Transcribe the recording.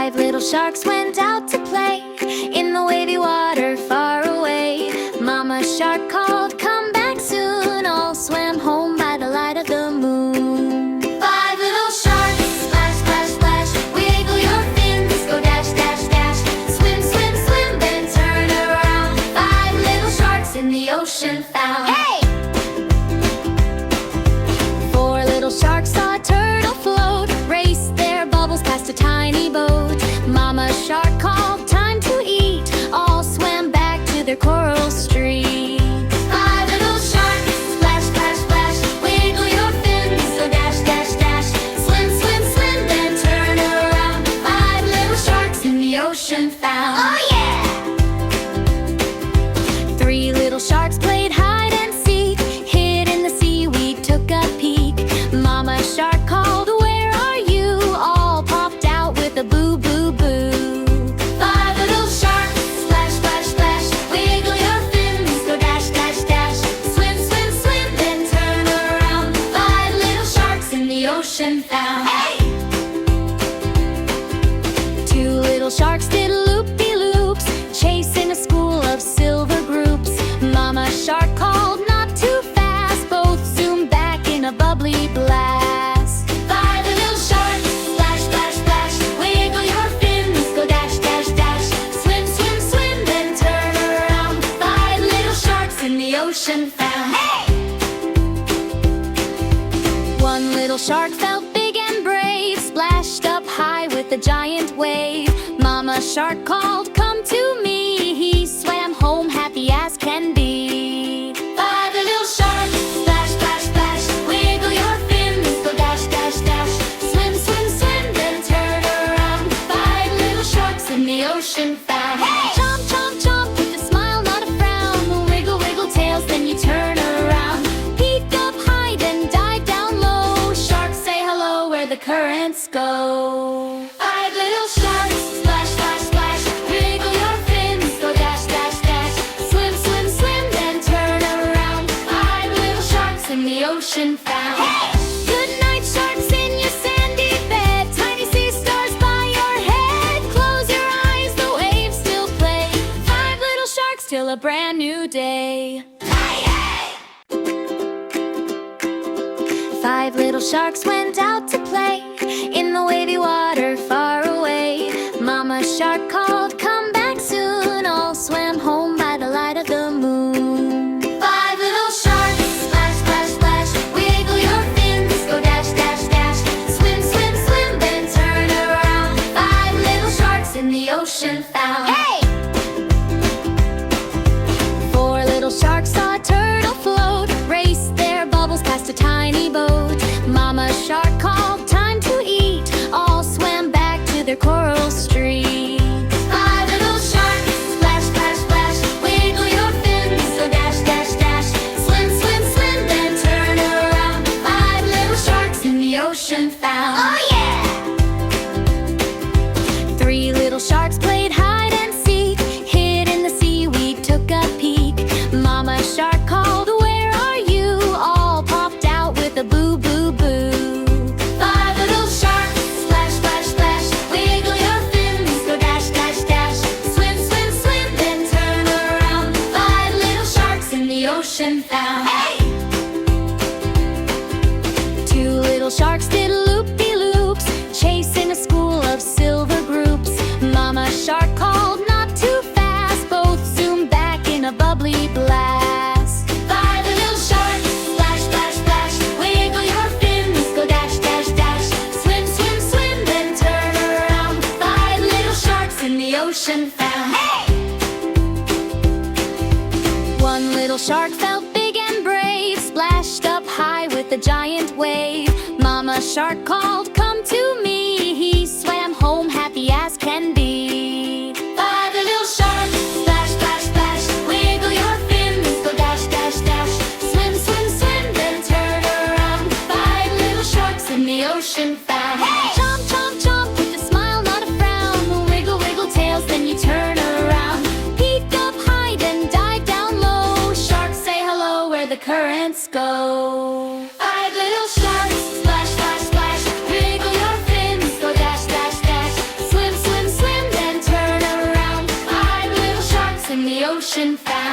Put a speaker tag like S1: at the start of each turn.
S1: Five little sharks went out to play in the wavy water far away. Mama shark called, "Come back soon." All swam home by the light of the moon. Five little sharks, splash, splash, splash. Wiggle your fins, go dash, dash, dash. Swim, swim, swim, then turn around. Five little sharks in the ocean found. Hey! Four little sharks saw a turtle float, raced their bubbles past a tiny boat. Mama shark called, "Time to eat." All swam back to their coral street. Five little sharks, splash, splash, splash. Wiggle your fins, so dash, dash, dash. Swim, swim, swim, then turn around. Five little sharks in the ocean found. Oh yeah! Three little sharks played hide and seek, hid in the seaweed, took a peek. Mama shark called, "Where are you?" All popped out with a boo, boo, boo. Five little sharks, splash, splash, splash. Wiggle your fins, go dash, dash, dash. Swim, swim, swim, then turn around. Five little sharks in the ocean found. Hey! Two little sharks did loop-de-loops, chasing a school of silver groups. Mama shark called, "Not too fast." Both zoomed back in a bubbly blast. Five little sharks, splash, splash, splash. Wiggle your fins, go dash, dash, dash. Swim, swim, swim, then turn around. Five little sharks in the ocean found. Hey! One little shark felt big and brave, splashed up high with a giant wave. Mama shark called, "Come to me." He swam home happy as can be. Five little sharks, splash, splash, splash. Wiggle your fins, go dash, dash, dash. Swim, swim, swim, then turn around. Five little sharks in the ocean found. Hey! Chomp, chomp, chomp, with a smile, not a frown. Wiggle, wiggle tails, then you turn around. Peek up high, then dive down low. Sharks say hello where the currents go. Five little sharks, splash, splash, splash. Wiggle your fins, go dash, dash, dash. Swim, swim, swim, then turn around. Five little sharks in the ocean found. Hey! Good night, sharks, in your sandy bed. Tiny sea stars by your head. Close your eyes, the waves still play. Five little sharks till a brand new day. Five little sharks went out to play in the wavy water far away. Mama shark called, "Come back soon." All swam home by the light of the moon. Five little sharks, splash, splash, splash. Wiggle your fins, go dash, dash, dash. Swim, swim, swim, then turn around. Five little sharks in the ocean found. Hey! Four little sharks saw a turtle float, raced their bubbles past a tiny boat. Mama shark called, "Time to eat." All swam back to their coral street. Five little sharks, splash, splash, splash. Wiggle your fins, so dash, dash, dash. Swim, swim, swim, then turn around. Five little sharks in the ocean found. Oh yeah! Three little sharks played hide and seek, hid in the seaweed, took a peek. Mama shark called, "Where are you?" All popped out with a boo, boo, boo. Five little sharks, splash, splash, splash. Wiggle your fins, go dash, dash, dash. Swim, swim, swim, then turn around. Five little sharks in the ocean found. Hey! Two little sharks did loop-de-loops, chasing a school of silver groups. Mama shark called, "Not too fast." Both zoomed back in a bubbly blast. Five little sharks, splash, splash, splash. Wiggle your fins, go dash, dash, dash. Swim, swim, swim, then turn around. Five little sharks in the ocean found. Hey! One little shark felt big and brave, splashed up high with a giant wave. Mama shark called, "Come to me." He swam home happy as can be. Five little sharks, splash, splash, splash. Wiggle your fins, go dash, dash, dash. Swim, swim, swim, then turn around. Five little sharks in the ocean found. Hey! Chomp, chomp, chomp, with a smile, not a frown. Wiggle, wiggle tails, then you turn around. Peek up high, then dive down low. Sharks say hello where the currents go. Five little sharks, splash, splash, splash. Wiggle your fins, go dash, dash, dash. Swim, swim, ocean found.